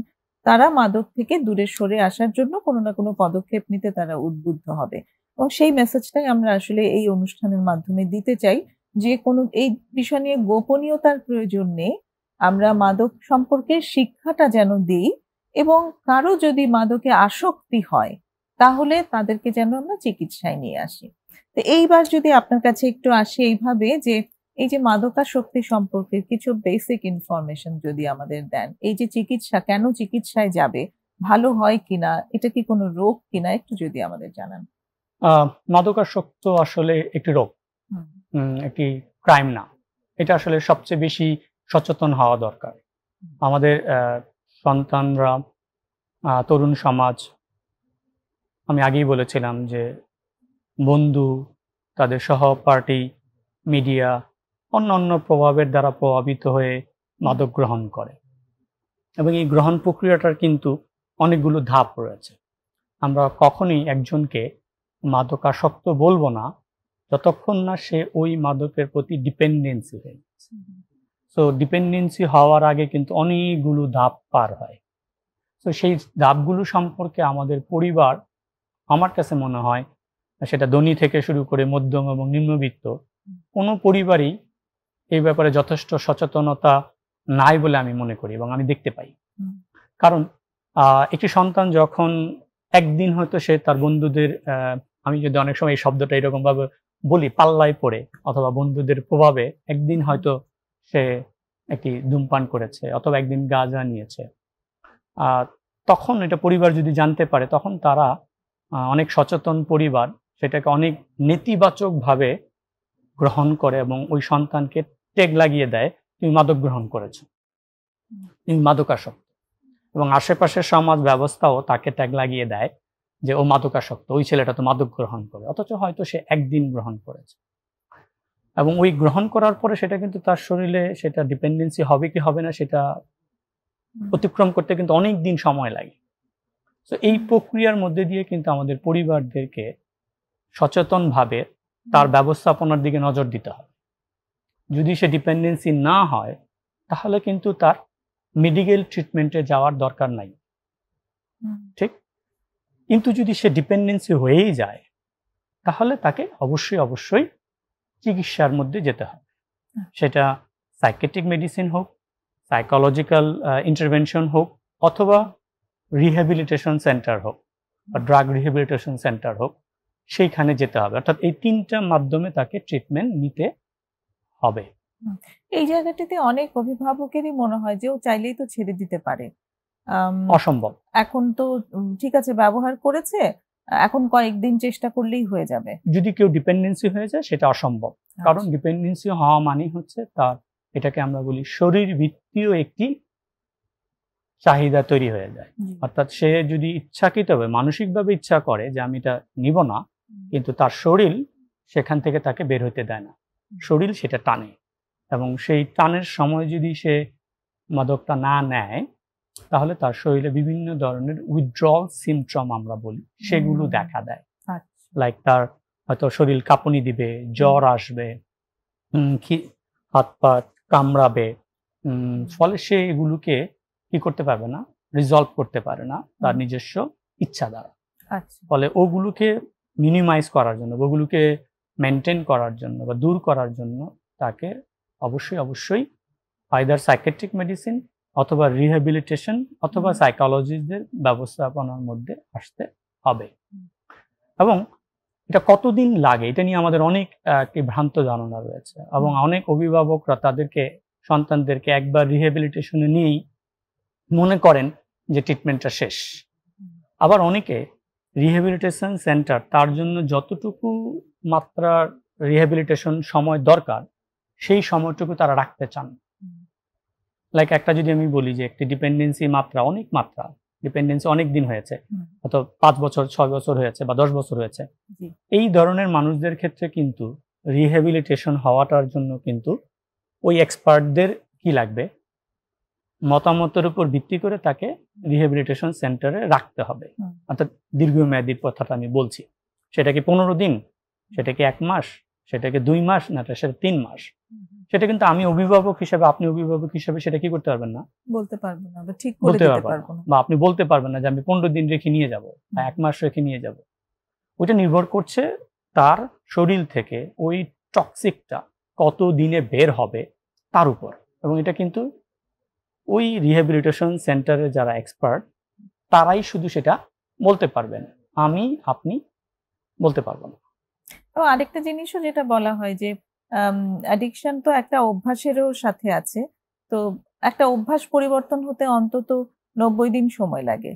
তারা মাদক থেকে দূরে সরে আসার জন্য কোনো না কোনো পদক্ষেপ নিতে তারা উদ্বুদ্ধ হবে। এবং সেই মেসেজটাই আমরা আসলে এই অনুষ্ঠানের মাধ্যমে দিতে চাই, যে কোনো এই বিষয় নিয়ে গোপনীয়তার প্রয়োজন নেই। আমরা মাদক সম্পর্কে শিক্ষাটা যেন দিই, এবং কারো যদি মাদকে আসক্তি হয় তাহলে তাদেরকে যেন আমরা চিকিৎসায় নিয়ে আসি। তো এইবার যদি আপনার কাছে একটু আসি এইভাবে, যে এই যে মাদকাসক্তি সম্পর্কে কিছু বেসিক ইনফরমেশন যদি আমাদের দেন, এই যে চিকিৎসা, কেন চিকিৎসায় যাবে, ভালো হয় কিনা, এটা কি কোনো রোগ কিনা, একটু যদি আমাদের জানান। মাদকাসক্ত আসলে একটি রোগ, একটি ক্রাইম না। এটা আসলে সবচেয়ে বেশি সচেতন হওয়া দরকার। আমাদের সন্তানরা, তরুণ সমাজ, আমি আগেই বলেছিলাম যে বন্ধু, তাদের সহপাঠী, মিডিয়া, অন্যান্য প্রভাবের দ্বারা প্রভাবিত হয়ে মাদক গ্রহণ করে, এবং এই গ্রহণ প্রক্রিয়াটার কিন্তু অনেকগুলো ধাপ রয়েছে। আমরা কখনোই একজনকে মাদকাসক্ত বলবো না যতক্ষণ না সে ওই মাদকের প্রতি ডিপেন্ডেন্সি হয়ে গেছে। সো ডিপেন্ডেন্সি হওয়ার আগে কিন্তু অনেকগুলো ধাপ পার হয়। তো সেই ধাপগুলো সম্পর্কে আমাদের পরিবার, আমার কাছে মনে হয় সেটা ধনী থেকে শুরু করে মধ্যম এবং নিম্নবিত্ত, কোনো পরিবারই এই ব্যাপারে যথেষ্ট সচেতনতা নাই বলে আমি মনে করি এবং আমি দেখতে পাই। কারণ একটি সন্তান যখন একদিন হয়তো সে তার বন্ধুদের, আমি যদি অনেক সময় এই শব্দটা এরকম ভাবে বলি, পাল্লায় পড়ে অথবা বন্ধুদের প্রভাবে একদিন হয়তো সে একটি ধূমপান করেছে অথবা একদিন গাঁজা নিয়েছে, তখন এটা পরিবার যদি জানতে পারে, তখন তারা, অনেক সচেতন পরিবার সেটাকে অনেক নেতিবাচকভাবে গ্রহণ করে এবং ওই সন্তানকে ট্যাগ লাগিয়ে দেয়, তুমি মাদক গ্রহণ করেছো, তুমি মাদকাসক্ত। এবং আশেপাশের সমাজ ব্যবস্থাও তাকে ট্যাগ লাগিয়ে দেয় যে ও মাদকাসক্ত, ওই ছেলেটা তো মাদক গ্রহণ করে, অথচ হয়তো সে একদিন গ্রহণ করেছে। এবং ওই গ্রহণ করার পরে সেটা কিন্তু তার শরীরে সেটা ডিপেন্ডেন্সি হবে কি হবে না সেটা অতিক্রম করতে কিন্তু অনেক দিন সময় লাগে। তো এই প্রক্রিয়ার মধ্যে দিয়ে কিন্তু আমাদের পরিবারদেরকে সচেতনভাবে তার ব্যবস্থাপনার দিকে নজর দিতে হবে। যদি সে ডিপেন্ডেন্সি না হয় তাহলে কিন্তু তার মেডিকেল ট্রিটমেন্টে যাওয়ার দরকার নাই, ঠিক? কিন্তু যদি সে ডিপেন্ডেন্সি হয়েই যায় তাহলে তাকে অবশ্যই চিকিৎসার মধ্যে যেতে হবে। সেটা সাইকিয়াট্রিক মেডিসিন হোক, সাইকোলজিক্যাল ইন্টারভেনশন হোক, অথবা রিহ্যাবিলিটেশন সেন্টার হোক বা ড্রাগ রিহ্যাবিলিটেশন সেন্টার হোক, সেইখানে যেতে হবে। অর্থাৎ এই তিনটা মাধ্যমে তাকে ট্রিটমেন্ট নিতে হবে। এই জায়গাটিতে অনেক অভিভাবকেরই মনে হয় যে ও চাইলেই তো ছেড়ে দিতে পারে, অসম্ভব। এখন তো ঠিক আছে ব্যবহার করেছে, এখন কয়েকদিন চেষ্টা করলেই হয়ে যাবে। যদি কেউ ডিপেন্ডেন্সি হয়ে যায় সেটা অসম্ভব। কারণ ডিপেন্ডেন্সি হওয়া মানে হচ্ছে তার, এটাকে আমরা বলি শরীর ভিত্তিক একটি চাহিদা তৈরি হয়ে যায়। অর্থাৎ সে যদি ইচ্ছাকৃতভাবে মানসিকভাবে ইচ্ছা করে যে আমি এটা নিব না, কিন্তু তার শরীর সেখান থেকে তাকে বের হতে দেয় না, শরীর সেটা টানে এবং সেই টানের সময় যদি সে মাদকটা না নেয়, তাহলে তার শরীরে বিভিন্ন ধরনের উইথড্রল সিমটম আমরা বলি, সেগুলো দেখা দেয়। লাইক তার হয়তো শরীর কাঁপুনি দিবে, জ্বর আসবে, হাত পা কামড়াবে, ফলে সে এগুলোকে কি করতে পারবে না, রিজলভ করতে পারে না তার নিজস্ব ইচ্ছা দ্বারা। ফলে ওগুলোকে মিনিমাইজ করার জন্য, ওগুলোকে মেনটেন করার জন্য বা দূর করার জন্য তাকে অবশ্যই আইদার সাইকিয়াট্রিক মেডিসিন অথবা রিহ্যাবিলিটেশন অথবা সাইকোলজিস্টদের ব্যবস্থাপনার মধ্যে আসতে হবে। এবং এটা কতদিন লাগে এটা নিয়ে আমাদের অনেক একটি ভ্রান্ত ধারণা রয়েছে, এবং অনেক অভিভাবকরা তাদেরকে সন্তানদেরকে একবার রিহ্যাবিলিটেশনে নিয়েই মনে করেন যে ট্রিটমেন্টটা শেষ। আবার অনেকে রিহ্যাবিলিটেশন সেন্টার তার জন্য যতটুকু মাত্রার রিহ্যাবিলিটেশন সময় দরকার সেই সময়টুকু তারা রাখতে চান। লাইক একটা যদি আমি বলি যে একটি ডিপেন্ডেন্সি ডিপেন্ডেন্সি অনেক দিন হয়েছে, হয়তো 5 বছর 6 বছর হয়েছে বা 10 বছর হয়েছে, এই ধরনের মানুষদের ক্ষেত্রে কিন্তু রিহ্যাবিলিটেশন হওয়াটার জন্য কিন্তু ওই এক্সপার্টদের কি লাগবে, মতামতের উপর ভিত্তি করে তাকে রিহ্যাবিলিটেশন সেন্টারে রাখতে হবে। অর্থাৎ দীর্ঘমেয়াদীর কথাটা আমি বলছি। সেটা কি 15 দিন, সেটা কি 1 মাস, সেটা কি 2 মাস, না সেটা 3 মাস, সেটা কিন্তু আমি অভিভাবক হিসেবে, আপনি অভিভাবক হিসেবে সেটা কি করতে পারবেন না, বলতে পারবো না বা ঠিক করে দিতে পারবো না, বা আপনি বলতে পারবেন না যে আমি 15 দিন রেখে নিয়ে যাব বা 1 মাস রেখে নিয়ে যাব। ওইটা নির্ভর করছে তার শরীর থেকে ওই টক্সিকটা কত দিনে বের হবে তার উপর। এবং এটা কিন্তু ওই রিহ্যাবিলিটেশন সেন্টারে যারা এক্সপার্ট তারাই শুধু সেটা বলতে পারবেন, আপনি বলতে পারবো না। তো আরেকটা জিনিসও যেটা বলা হয় যে অ্যাডিকশন তো একটা অভ্যাসেরও সাথে আছে, তো একটা অভ্যাস পরিবর্তন হতে অন্তত 90 দিন সময় লাগে।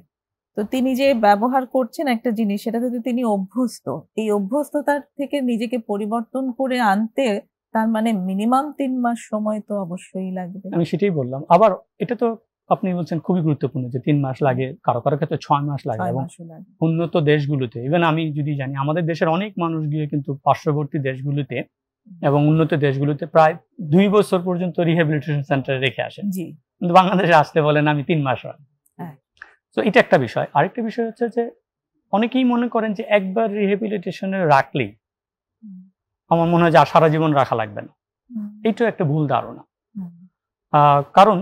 তো তিনি যে ব্যবহার করছেন একটা জিনিস, সেটাতে তো তিনি অভ্যস্ত, এই অভ্যস্ততার থেকে নিজেকে পরিবর্তন করে আনতে তার মানে মিনিমাম 3 মাস সময় তো অবশ্যই লাগবে। আমি সেটাই বললাম। আবার এটা তো আপনি বলছেন খুবই গুরুত্বপূর্ণ যে 3 মাস লাগে, কারো ক্ষেত্রে 6 মাস লাগে। এবং উন্নত দেশগুলোতে, ইভেন আমি যদি জানি আমাদের দেশের অনেক মানুষ গিয়ে কিন্তু পার্শ্ববর্তী দেশগুলোতে এবং উন্নত দেশগুলোতে প্রায় 2 বছর পর্যন্ত রিহ্যাবিলিটেশন সেন্টারে রেখে আসেন। কিন্তু বাংলাদেশে আসতে বলেন আমি 3 মাস হয়। তো এটা একটা বিষয়। আরেকটা বিষয় হচ্ছে যে অনেকেই মনে করেন যে একবার রিহ্যাবিলিটেশনে রাখলেই আমার মনে হয় যে সারা জীবন রাখা লাগবে না। এইটাও একটা ভুল ধারণা। কারণ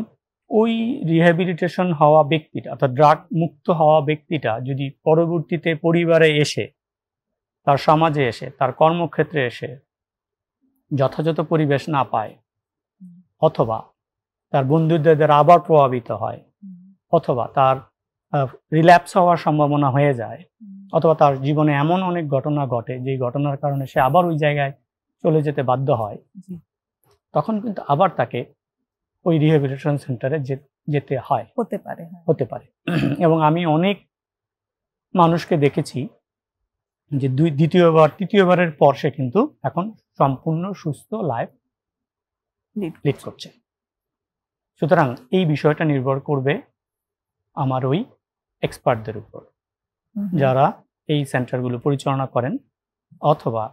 ওই রিহ্যাবিলিটেশন হওয়া ব্যক্তিটা, অর্থাৎ ড্রাগ মুক্ত হওয়া ব্যক্তিটা যদি পরবর্তীতে পরিবারে এসে, তার সমাজে এসে, তার কর্মক্ষেত্রে এসে যথাযথ পরিবেশ না পায়, অথবা তার বন্ধুদের দ্বারা আবার প্রভাবিত হয়, অথবা তার রিল্যাপস হওয়ার সম্ভাবনা হয়ে যায়, অথবা তার জীবনে এমন অনেক ঘটনা ঘটে যে ঘটনার কারণে সে আবার ওই জায়গায় চলে যেতে বাধ্য হয়, তখন কিন্তু আবার তাকে ওই রিহ্যাবিলিটেশন সেন্টারে যেতে হয়, হতে পারে। এবং আমি অনেক মানুষকে দেখেছি যে তৃতীয়বারের পর সে কিন্তু এখন সম্পূর্ণ সুস্থ লাইফ লিড করছে। সুতরাং এই বিষয়টা নির্ভর করবে আমার ওই এক্সপার্টদের উপর, যারা এই সেন্টারগুলো পরিচালনা করেন, অথবা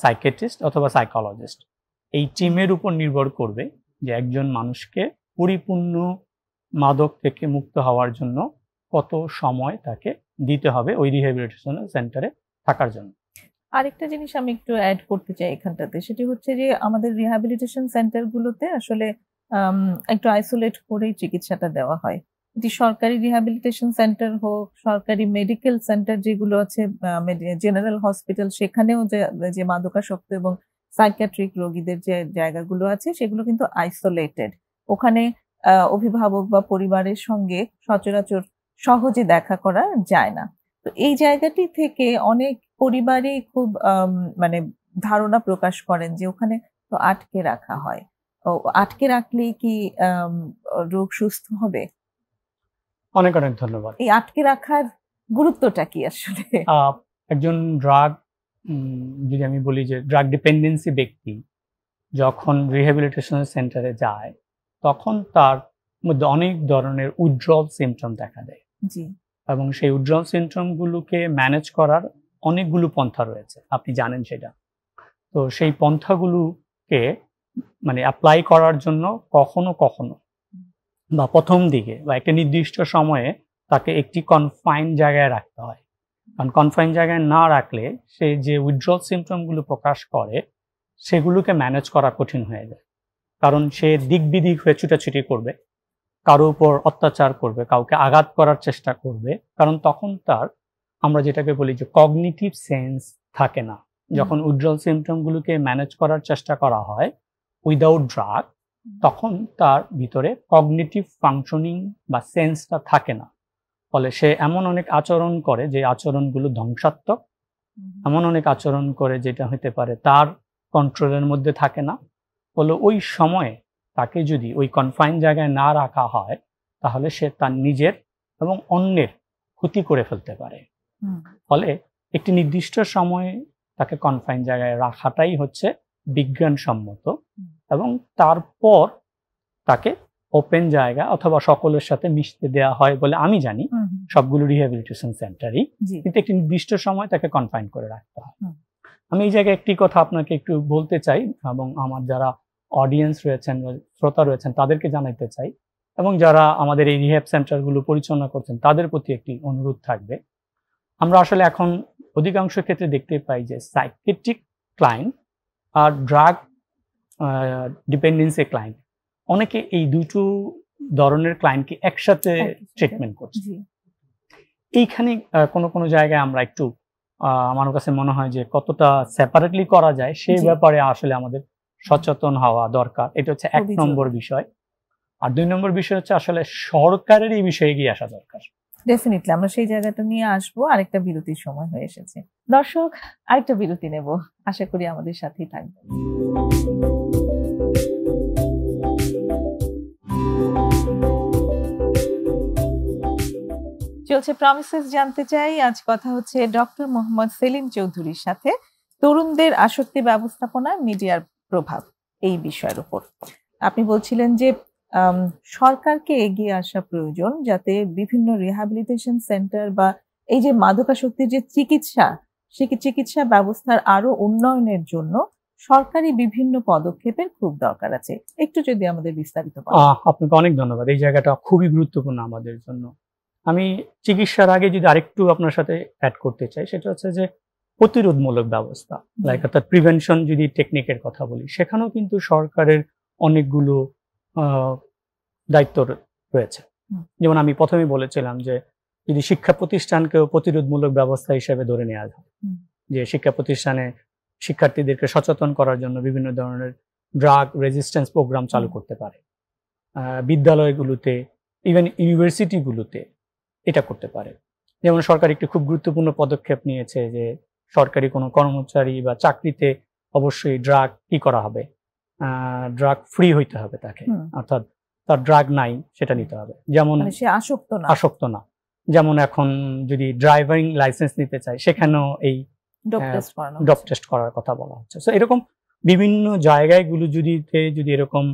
সাইকিয়াট্রিস্ট অথবা সাইকোলজিস্ট। এই টিমের উপর নির্ভর করবে যে একজন মানুষকে পরিপূর্ণ মাদক থেকে মুক্ত হওয়ার জন্য কত সময় তাকে দিতে হবে ওই রিহ্যাবিলিটেশন সেন্টারে থাকার জন্য। আরেকটা জিনিস আমি একটু অ্যাড করতে চাই এখানটাতে, সেটি হচ্ছে যে আমাদের রিহ্যাবিলিটেশন সেন্টারগুলোতে আসলে একটু আইসোলেট করেই চিকিৎসাটা দেওয়া হয়। এটি সরকারি রিহ্যাবিলিটেশন সেন্টার হোক, সরকারি মেডিকেল সেন্টার যেগুলো আছে, জেনারেল হসপিটাল, সেখানেও যে মাদকাসক্ত এবং সাইকিয়াট্রিক রোগীদের যে জায়গাগুলো আছে সেগুলো কিন্তু আইসোলেটেড। ওখানে অভিভাবক বা পরিবারের সঙ্গে সচরাচর সহজে দেখা করা যায় না। তো এই জায়গাটি থেকে অনেক পরিবারই খুব মানে ধারণা প্রকাশ করেন যে ওখানে তো আটকে রাখা হয়, আটকে রাখলেই কি রোগ সুস্থ হবে? অনেক অনেক ধন্যবাদ। এই আটকে রাখার গুরুত্বটা কি আসলে? একজন ড্রাগ, যদি আমি বলি যে ড্রাগ ডিপেন্ডেন্সি ব্যক্তি যখন রিহ্যাবিলিটেশন সেন্টারে যায়, তখন তার মধ্যে অনেক ধরনের উইথড্রল সিমটম দেখা দেয়। এবং সেই উইথড্রল সিমটমগুলোকে ম্যানেজ করার অনেকগুলো পন্থা রয়েছে, আপনি জানেন সেটা। তো সেই পন্থাগুলোকে মানে অ্যাপ্লাই করার জন্য কখনো কখনো বা প্রথম দিকে বা একটা নির্দিষ্ট সময়ে তাকে একটি কনফাইন জায়গায় রাখতে হয়। কারণ কনফাইন জায়গায় না রাখলে সে যে উইথড্রল সিমটমগুলো প্রকাশ করে সেগুলোকে ম্যানেজ করা কঠিন হয়ে যায়। কারণ সে দিক বিদিক হয়ে ছুটাছুটি করবে, কারো উপর অত্যাচার করবে, কাউকে আঘাত করার চেষ্টা করবে, কারণ তখন তার আমরা যেটাকে বলি যে কগনিটিভ সেন্স থাকে না। যখন উইথড্রল সিমটমগুলোকে ম্যানেজ করার চেষ্টা করা হয় উইদাউট ড্রাগ, তখন তার ভিতরে কগনিটিভ ফাংশনিং বা সেন্সটা থাকে না। ফলে সে এমন অনেক আচরণ করে যে আচরণগুলো ধ্বংসাত্মক, এমন অনেক আচরণ করে যেটা হতে পারে তার কন্ট্রোলের মধ্যে থাকে না। ফলে ওই সময়ে তাকে যদি ওই কনফাইন জায়গায় না রাখা হয় তাহলে সে তার নিজের এবং অন্যের ক্ষতি করে ফেলতে পারে। ফলে একটি নির্দিষ্ট সময়ে তাকে কনফাইন জায়গায় রাখাটাই হচ্ছে বিজ্ঞানসম্মত, এবং তারপর তাকে ওপেন জায়গা অথবা সকলের সাথে মিশতে দেওয়া হয় বলে আমি জানি সবগুলো রিহ্যাবিলিটেশন সেন্টারই, কিন্তু একটি নির্দিষ্ট সময় তাকে কনফাইন করে রাখতে হয়। আমি এই জায়গায় একটি কথা আপনাকে একটু বলতে চাই এবং আমার যারা অডিয়েন্স রয়েছেন, শ্রোতা রয়েছেন তাদেরকে জানাইতে চাই, এবং যারা আমাদের এই রিহ্যাব সেন্টারগুলো পরিচালনা করছেন তাদের প্রতি একটি অনুরোধ থাকবে। আমরা আসলে এখন অধিকাংশ ক্ষেত্রে দেখতে পাই যে সাইকিয়াট্রিক ক্লায়েন্ট আর ড্রাগ ডিপেন্ডেন্সি ক্লায়েন্ট, অনেকে এই দুটো ধরনের ক্লায়েন্টকে একসাথে ট্রিটমেন্ট করছে। এইখানে কোনো কোনো জায়গায় আমরা একটু আমার কাছে মনে হয় যে কতটা সেপারেটলি করা যায় সেই ব্যাপারে আসলে আমাদের সচেতন হওয়া দরকার। এটা হচ্ছে 1 নম্বর বিষয়। আর 2 নম্বর বিষয় হচ্ছে আসলে সরকারের এই বিষয়ে এগিয়ে আসা দরকার। ডেফিনেটলি আমরা সেই জায়গাটা নিয়ে আসবো। আরেকটা বিরতির সময় হয়ে এসেছে। দর্শক, আরেকটা বিরতি নেব, আশা করি আমাদের সাথেই থাকবেন। চলছে প্রমিসেস জানতে চাই। আজ কথা হচ্ছে ডক্টর মোহাম্মদ সেলিম চৌধুরীর সাথে তরুণদের আসক্তি ব্যবস্থাপনায় মিডিয়ার প্রভাব এই বিষয়ের উপর। আপনি বলছিলেন যে সরকারকে এগিয়ে আসা প্রয়োজন যাতে বিভিন্ন রিহ্যাবিলিটেশন সেন্টার বা এই যে মাদকাসক্তির যে চিকিৎসা ব্যবস্থার আরো উন্নয়নের জন্য সরকারি বিভিন্ন পদক্ষেপের খুব দরকার আছে। একটু যদি আমাদের বিস্তারিত বলেন। আপনাকে অনেক ধন্যবাদ। এই জায়গাটা খুবই গুরুত্বপূর্ণ আমাদের জন্য। আমি চিকিৎসার আগে যদি আরেকটু আপনার সাথে অ্যাড করতে চাই, সেটা হচ্ছে যে প্রতিরোধমূলক ব্যবস্থা, লাইক অর্থাৎ প্রিভেনশন যদি টেকনিকের কথা বলি, সেখানেও কিন্তু সরকারের অনেকগুলো দায়িত্ব রয়েছে। যেমন আমি প্রথমেই বলেছিলাম যে যদি শিক্ষা প্রতিষ্ঠানকেও প্রতিরোধমূলক ব্যবস্থা হিসেবে ধরে নেওয়া যায়, যে শিক্ষা প্রতিষ্ঠানে শিক্ষার্থীদেরকে সচেতন করার জন্য বিভিন্ন ধরনের ড্রাগ রেজিস্ট্যান্স প্রোগ্রাম চালু করতে পারে, বিদ্যালয়গুলোতে ইভেন ইউনিভার্সিটিগুলোতে এটা করতে পারে। যেমন সরকার একটি খুব গুরুত্বপূর্ণ পদক্ষেপ নিয়েছে যে সরকারি কোনো কর্মচারী বা চাকরিতে অবশ্যই ড্রাগ কি করা হবে, ড্রাগ ফ্রি হইতে হবে তাকে, অর্থাৎ তার ড্রাগ নাই সেটা নিতে হবে। যেমন সে আসক্ত না। যেমন এখন যদি ড্রাইভিং লাইসেন্স নিতে চায় সেখানেও এই ডপ টেস্ট করার কথা বলা হচ্ছে। সো এরকম বিভিন্ন জায়গাগুলো যদি এরকম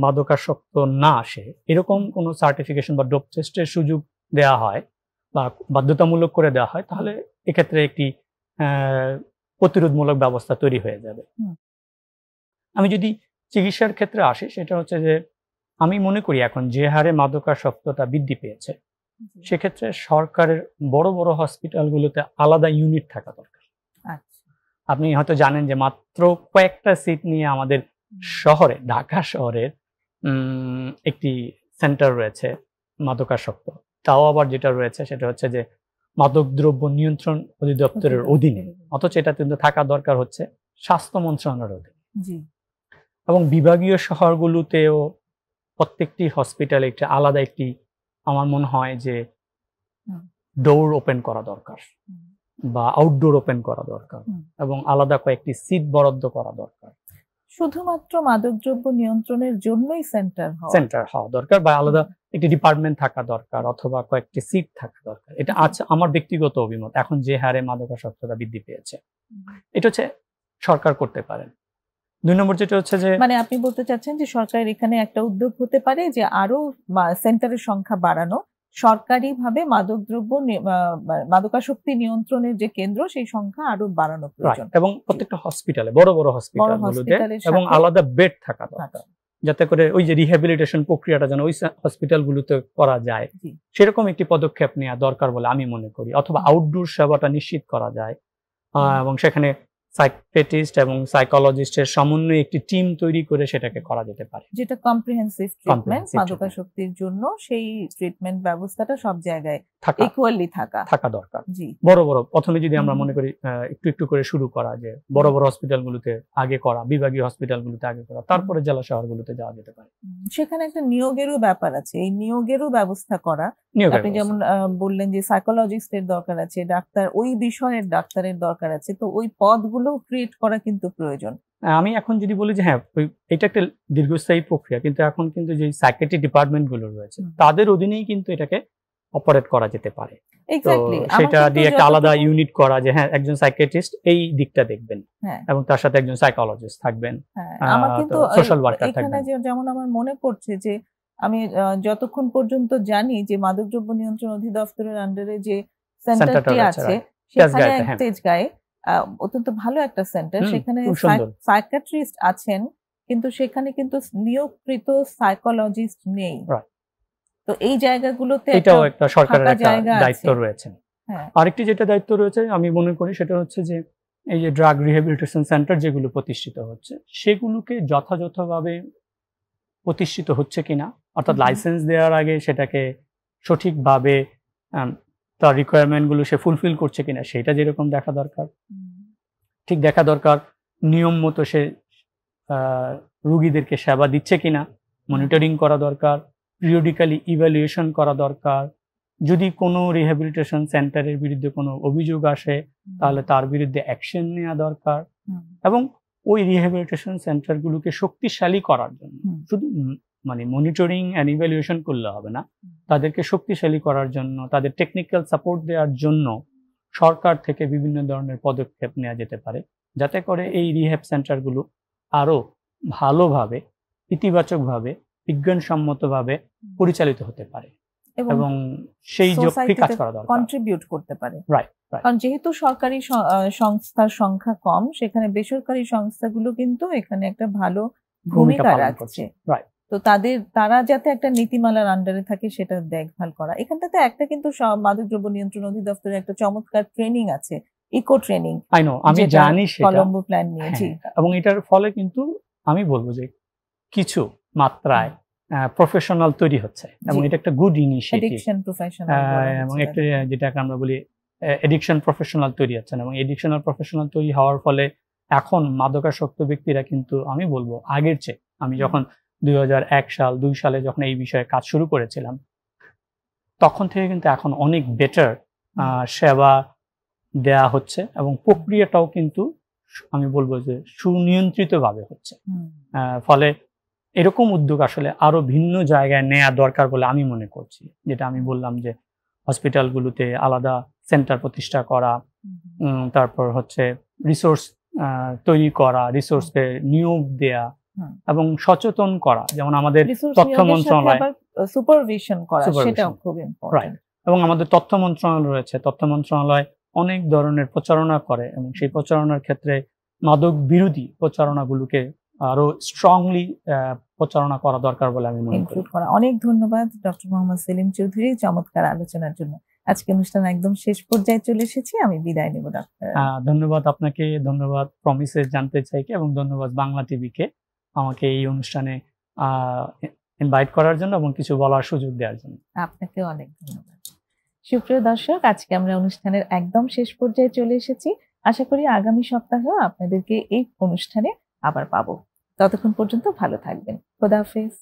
মাদকাসক্ত না আসে, এরকম কোনো সার্টিফিকেশন বা ডপ টেস্টের সুযোগ দেওয়া হয় বা বাধ্যতামূলক করে দেওয়া হয়, তাহলে এক্ষেত্রে একটি প্রতিরোধমূলক ব্যবস্থা তৈরি হয়ে যাবে। আমি যদি চিকিৎসার ক্ষেত্রে আসি, সেটা হচ্ছে যে আমি মনে করি এখন যে হারে মাদকাসক্ততা বৃদ্ধি পেয়েছে, সেক্ষেত্রে সরকারের বড় বড় হসপিটালগুলোতে আলাদা ইউনিট থাকা দরকার। আপনি হয়তো জানেন যে মাত্র কয়েকটা সিট নিয়ে আমাদের শহরে, ঢাকা শহরের একটি সেন্টার রয়েছে মাদকাসক্ত। তাও আবার যেটা রয়েছে সেটা হচ্ছে যে মাদকদ্রব্য নিয়ন্ত্রণ অধিদপ্তরের অধীনে, অথচ এটা কিন্তু থাকা দরকার হচ্ছে স্বাস্থ্য মন্ত্রণালয়ের অধীনে। এবং বিভাগীয় শহরগুলোতেও প্রত্যেকটি হসপিটালে একটা আলাদা একটি, আমার মনে হয় যে ডোর ওপেন করা দরকার বা আউটডোর ওপেন করা দরকার, এবং আলাদা কয়েকটি সিট বরাদ্দ করা দরকার। শুধুমাত্র মাদকদ্রব্য নিয়ন্ত্রণের জন্যই সেন্টার হওয়া দরকার, বা আলাদা একটি ডিপার্টমেন্ট থাকা দরকার, অথবা কয়েকটি সিট থাকা দরকার। এটা আছে আমার ব্যক্তিগত অভিমত। এখন যে হারে মাদকাসক্ততা বৃদ্ধি পেয়েছে, এটা হচ্ছে সরকার করতে পারেন। 2 নম্বর যেটা হচ্ছে যে মানে আপনি বলতে চাচ্ছেন যে সরকারের এখানে একটা উদ্যোগ হতে পারে যে আরো সেন্টারের সংখ্যা বাড়ানো, সরকারিভাবে মাদকাসক্তি নিয়ন্ত্রণের যে কেন্দ্র সেই সংখ্যা আরো বাড়ানো প্রয়োজন এবং প্রত্যেকটা হসপিটালে বড় বড় হসপিটালগুলোতে এবং আলাদা বেড থাকা দরকার, যাতে করে ওই যে রিহ্যাবিলিটেশন প্রক্রিয়াটা যেন ওই হসপিটালগুলোতে করা যায়, সেরকম একটি পদক্ষেপ নেওয়া দরকার বলে আমি মনে করি। অথবা আউটডোর সেবাটা নিশ্চিত করা যায় এবং সেখানে সাইকিয়াট্রিস্ট এবং সাইকোলজিস্টের সমন্বয়ে একটি টিম তৈরি করে সেটাকে করা যেতে পারে, যেটা কম্প্রিহেন্সিভ ট্রিটমেন্ট মাদকাসক্তির জন্য। সেই ট্রিটমেন্ট ব্যবস্থাটা সব জায়গায় ইকুয়ালি থাকা দরকার। জি, বড় বড় প্রথমে যদি আমরা মনে করি একটু একটু করে শুরু করা, যে বড় বড় হসপিটালগুলোতে আগে করা, বিভাগীয় হসপিটালগুলোতে আগে করা, তারপরে জেলা শহরগুলোতে যাওয়া যেতে পারে। সেখানে একটা নিয়োগেরও ব্যাপার আছে, এই নিয়োগেরও ব্যবস্থা করা। আপনি যেমন বললেন যে সাইকোলজিস্টের দরকার আছে, ডাক্তার, ওই বিষয়ের ডাক্তারের দরকার আছে, তো ওই পদগুলো ক্রিয়েট করা কিন্তু প্রয়োজন। আমি এখন যদি বলি যে হ্যাঁ এটা একটা দীর্ঘস্থায়ী প্রক্রিয়া, কিন্তু এখন কিন্তু যে সাইকিয়াট্রি ডিপার্টমেন্ট গুলো রয়েছে তাদের অধীনেই কিন্তু এটাকে অপারেট করা যেতে পারে। সেটা দিয়ে একটা আলাদা ইউনিট করা, যে হ্যাঁ একজন সাইকিয়াট্রিস্ট এই দিকটা দেখবেন এবং তার সাথে একজন সাইকোলজিস্ট থাকবেন, আমার কিন্তু সোশ্যাল ওয়ার্কার থাকবেন। যেমন আমার মনে পড়ছে যে আমি যতক্ষণ পর্যন্ত জানি যে মাদকদ্রব্য নিয়ন্ত্রণ অধিদপ্তরের আন্ডারে যে সেন্টারটি আছে সেখানে তেজগাঁয়ে অত্যন্ত ভালো একটা সেন্টার, সেখানে সাইকিয়াট্রিস্ট আছেন কিন্তু সেখানে কিন্তু নিয়োগকৃত সাইকোলজিস্ট নেই। তো এই জায়গাগুলোতে এটাও একটা সরকারের একটা দায়িত্ব রয়েছে। আরেকটি যেটা দায়িত্ব রয়েছে আমি মনে করি সেটা হচ্ছে যে এই যে ড্রাগ রিহ্যাবিলিটেশন সেন্টার যেগুলো প্রতিষ্ঠিত হচ্ছে সেগুলোকে যথাযথভাবে প্রতিষ্ঠিত হচ্ছে কিনা, অর্থাৎ লাইসেন্স দেওয়ার আগে সেটাকে সঠিকভাবে তার রিকোয়ারমেন্ট গুলো সে ফুলফিল করছে কিনা সেটা যেরকম দেখা দরকার, ঠিক দেখা দরকার নিয়ম মতো সে রোগীদেরকে সেবা দিচ্ছে কিনা মনিটরিং করা দরকার, পিরিয়ডিক্যালি ইভ্যালুয়েশন করা দরকার। যদি কোনো রিহ্যাবিলিটেশন সেন্টারের বিরুদ্ধে কোনো অভিযোগ আসে তাহলে তার বিরুদ্ধে অ্যাকশন নেওয়া দরকার এবং ওই রিহ্যাবিলিটেশন সেন্টারগুলোকে শক্তিশালী করার জন্য শুধু মানে মনিটরিং অ্যান্ড ইভ্যালুয়েশন করলে হবে না, তাদেরকে শক্তিশালী করার জন্য, তাদের টেকনিক্যাল সাপোর্ট দেওয়ার জন্য সরকার থেকে বিভিন্ন ধরনের পদক্ষেপ নেওয়া যেতে পারে, যাতে করে এই রিহ্যাব সেন্টারগুলো আরো ভালোভাবে, ইতিবাচকভাবে, বিজ্ঞানসম্মতভাবে পরিচালিত হতে পারে এবং সেই যৌক্তিক কাজ করা দরকার, কন্ট্রিবিউট করতে পারে। রাইট, কারণ যেহেতু সরকারি সংস্থার সংখ্যা কম, সেখানে বেসরকারি সংস্থাগুলো কিন্তু এখানে একটা ভালো ভূমিকা রাখছে। রাইট, তো তারা যাতে একটা নীতিমালার আন্ডারে থাকে সেটা দেখভাল করা। এখানটাতে একটা কিন্তু মাদকদ্রব্য নিয়ন্ত্রণ অধিদপ্তরের একটা চমৎকার ট্রেনিং আছে, ইকো ট্রেনিং। আমি জানি সেটা, কলম্বো প্ল্যান নিয়েছি এবং এটার ফলে কিন্তু আমি বলবো যে কিছু মাত্রায় প্রফেশনাল তৈরি হচ্ছে এবং এটা একটা গুড ইনিশিয়েটিভ, এবং একটা যেটাকে আমরা বলি এডিকশন প্রফেশনাল তৈরি হচ্ছে এবং এডিকশনাল প্রফেশনাল তৈরি হওয়ার ফলে এখন মাদকাসক্ত ব্যক্তিরা কিন্তু আমি বলবো আগের চেয়ে, আমি যখন 2001 সালে যখন এই বিষয়ে কাজ শুরু করেছিলাম তখন থেকে কিন্তু এখন অনেক বেটার সেবা দেয়া হচ্ছে এবং প্রক্রিয়াটাও কিন্তু আমি বলবো যে সুনিয়ন্ত্রিতভাবে হচ্ছে। ফলে এরকম উদ্যোগ আসলে আরো ভিন্ন জায়গায় নেওয়া দরকার বলে আমি মনে করছি, যেটা আমি বললাম যে হসপিটালগুলোতে আলাদা সেন্টার প্রতিষ্ঠা করা, তারপর হচ্ছে রিসোর্স তৈরি করা, রিসোর্সকে নিয়োগ দেয়া এবং সচেতন করা, যেমন আমাদের তথ্য মন্ত্রণালয় সুপারভিশন করা, সেটাও খুব ইম্পর্টেন্ট। এবং আমাদের তথ্য মন্ত্রণালয় রয়েছে, তথ্য মন্ত্রণালয় অনেক ধরনের প্রচারণা করে এবং সেই প্রচারণার ক্ষেত্রে মাদক বিরোধী প্রচারণাগুলোকে আরো স্ট্রংলি প্রচারণা করা দরকার বলে আমি মনে করি। অনেক ধন্যবাদ ডক্টর মোহাম্মদ সেলিম চৌধুরী চমৎকার আলোচনার জন্য। আজকে অনুষ্ঠান একদম শেষ পর্যায়ে চলে এসেছি, আমি বিদায় নেব ডাক্তার। ধন্যবাদ আপনাকে, ধন্যবাদ প্রমিসে জানতে চাইকে এবং ধন্যবাদ বাংলা টিভিকে আমাকে এই অনুষ্ঠানে ইনভাইট করার জন্য এবং কিছু বলার সুযোগ দেওয়ার জন্য। আপনাকে অনেক ধন্যবাদ। সুপ্রিয় দর্শক, আজকে আমরা অনুষ্ঠানের একদম শেষ পর্যায়ে চলে এসেছি। আশা করি আগামী সপ্তাহেও আপনাদেরকে এই অনুষ্ঠানে আবার পাবো। ততক্ষণ পর্যন্ত ভালো থাকবেন। খোদা হাফেজ।